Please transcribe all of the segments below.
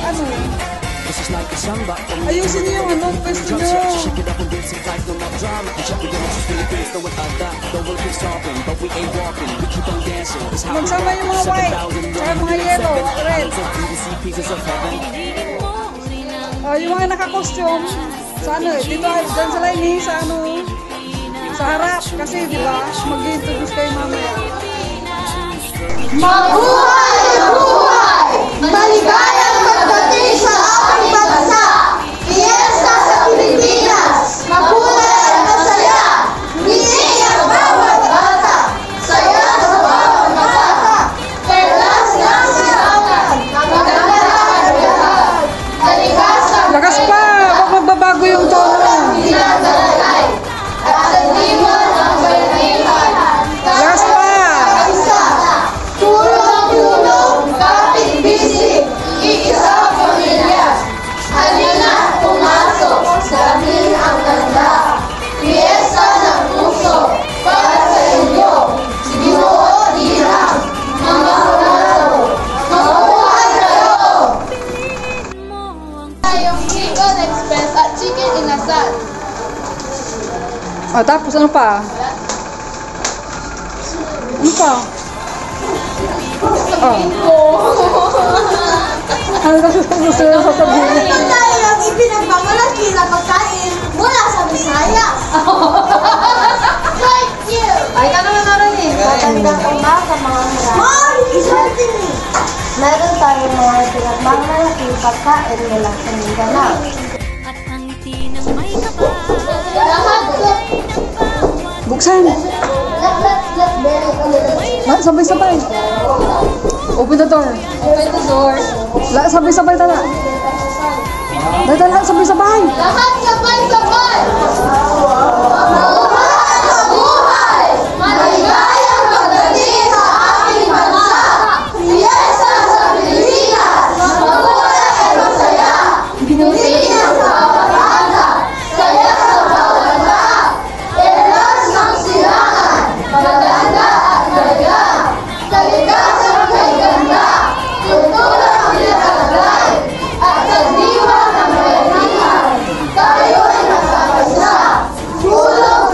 ano. Ayusin niyo yung ano, pwesto niyo. Magsama yung mga white, tsaka mga yellow, red. Yung mga naka-costume, sa ano, dito, dyan sa line, sa ano, sa harap. Kasi, di ba, mag-introduce kayo mamaya. Mabuhay! Mabuhay! Maligayang pagdating sa ating bansa! Fiesta sa Pilipinas! Makulay at masaya! Ngiti ang bawat bata! Saya sa bawat bata! Perlas ng silangan! Maganda ang lahat! Kaligasa! Lakas pa! Huwag magbabago yung tono! Dinadalay! At sa diwan ng bayanihan! Lakas pa! Tulong-tulong, kapit-bisig, iisang pamilya. Halina, pumasok, sa amin ang ganda. Fiesta ng puso, para sa inyo. Ginoo dirang, mga panalo. Mabuhay kayo! Yung Chicken Express at Chicken Inasal. Tapos ano pa? Ano pa? Ano kasi gusto nyo sasabihin? Ito tayo ang ipinagmamalaki na pagkain mula sa Visayas. Thank you! Ay, ka naman naroon eh. Magandang umaga mga marami. Meron tayong mga pinagmamalaki pagkain mula sa Mindanao. At ang ngiti ng may kapal. Lahat Buksan! Sabay-sabay! Open the door! Open the door. Sabay-sabay tala! Dala, sabay-sabay! Lahat sabay-sabay! Mabuhay! Mabuhay! Maligayang pagdating sa ating bansa! Fiesta sa Pilipinas! Mabuhay at masaya! Ngiti ang bawat bata! Saya sa bawat lahat! Perlas ng silangan! Maganda at gaya! Kaligasan kay ganda! Kultura ang nilalagay! At sa diwa ng bayanihan, tayo'y nasa bansa. Tulong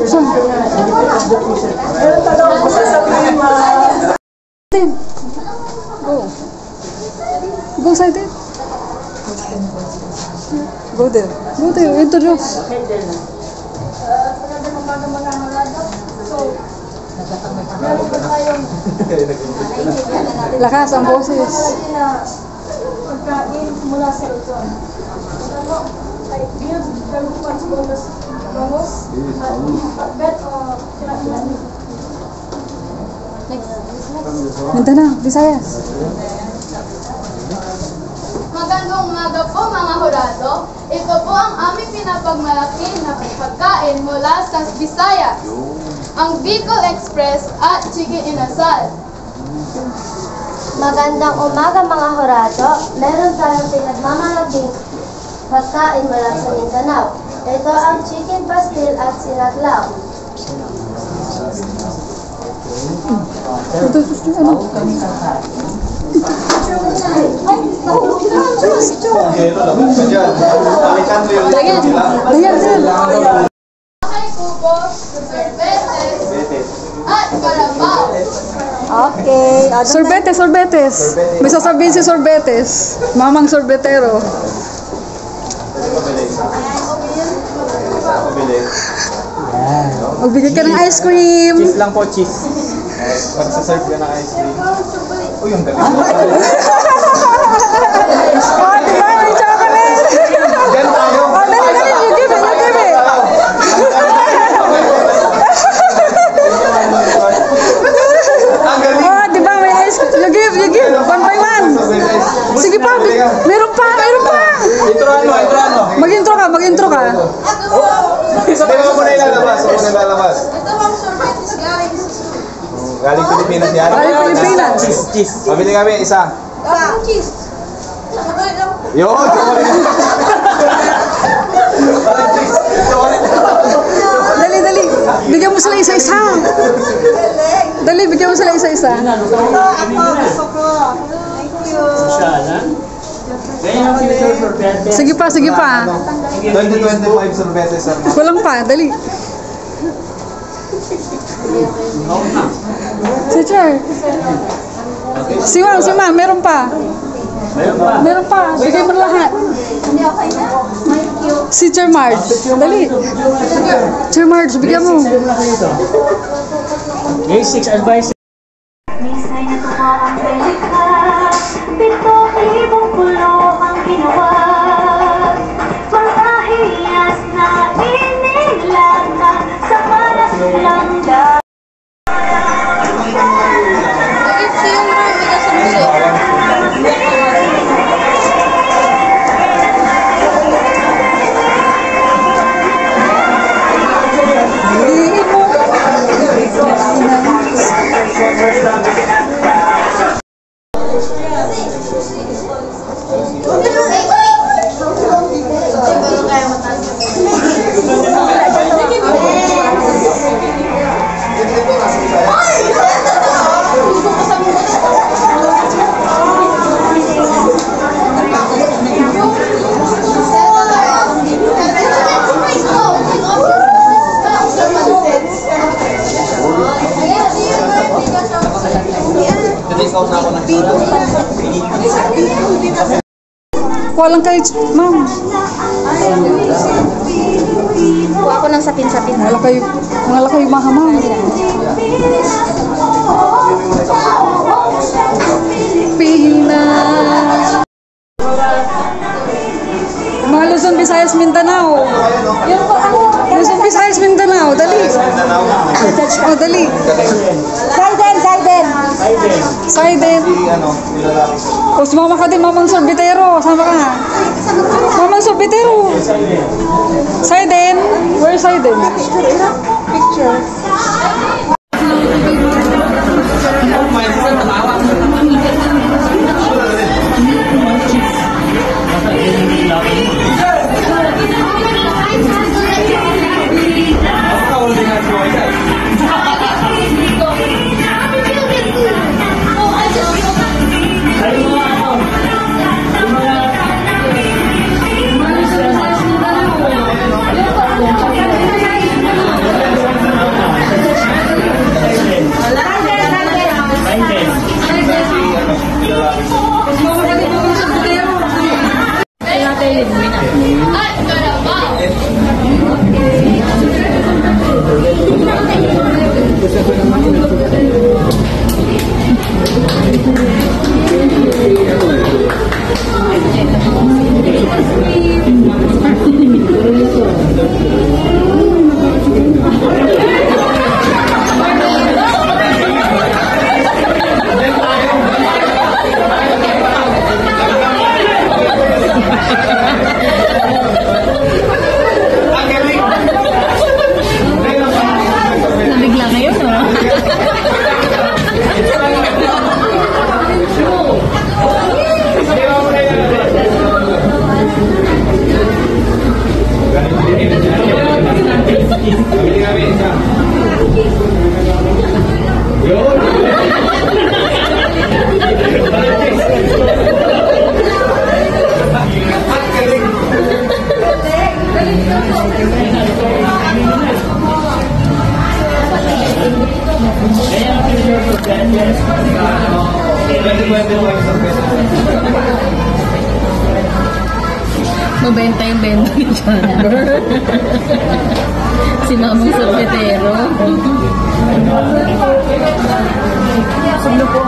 Go. Go side it. Go there. Go there. Introduce. Lakas ang boses. Pagkain mula sa Luzon. Ay, yun, kalupan sa bonus. Bet o Mindanao, Visayas. Magandang umaga po mga hurado. Ito po ang aming pinapagmalaki na pagkain mula sa Visayas. Ang Bicol Express at Chicken Inasal. Magandang umaga mga hurado. Meron tayong pinagmamalaking pagkain mula sa Mindanao. Ito ang chicken pastil at sinaglaw. Ito, ano? Dayan. Ay kubo, sorbetes, at kalabaw. Okay. Sorbetes. May sasabihin si Sorbetes. Mamang sorbetero. Magbigay ka ng ice cream. Cheese lang po, cheese. Magsaserve ka ng ice cream. Uy, yung galing. Oh, diba? May chocolate. Ganun tayo. Oh, dali. You give it. Ang galing. Oh, diba? May ice cream. You give. One by one. Sige pa. Meron pa. Introhan mo. Mag-intro ka. Sabi mo muna ilalabas. Ito ang sorbetes galing sa Galing Pilipinas yan. Galing Pilipinas. Cheese. Mabili kami, isa. cheese. Yun, chocolate. Parang cheese. Chocolate. Dali. Bigyan mo sila isa-isa. Dali, bigyan mo sila isa-isa. Sige pa. 2025 sorbetes. Kulang pa, dali. Teacher. Si Ma'am, meron pa. Bigay mo lahat. Si Teacher Marge. Dali. Teacher Marge, bigyan mo. Misay na tuwa ang pelika, 7,000 pulo ang ginawa. Mga hiyas na inilata sa maras langga. Walang kayo, Ma'am. Kuha ko ng sapin-sapin. Wala kayo maha, Ma'am. Pilipinas. Mga Luzon, Visayas, Mindanao. Luzon, Visayas, Mindanao. Dali. Oh, dali. Saiden. O, sumama ka din, Mamang Sorbetero. Sama ka. Mamang Sorbetero. Saiden. Where's Saiden? Picture. at Carabao. Nabigla kayo, no? Mabenta yung benta ni Chamber. Si Mamang Sorpetero. Sablo po.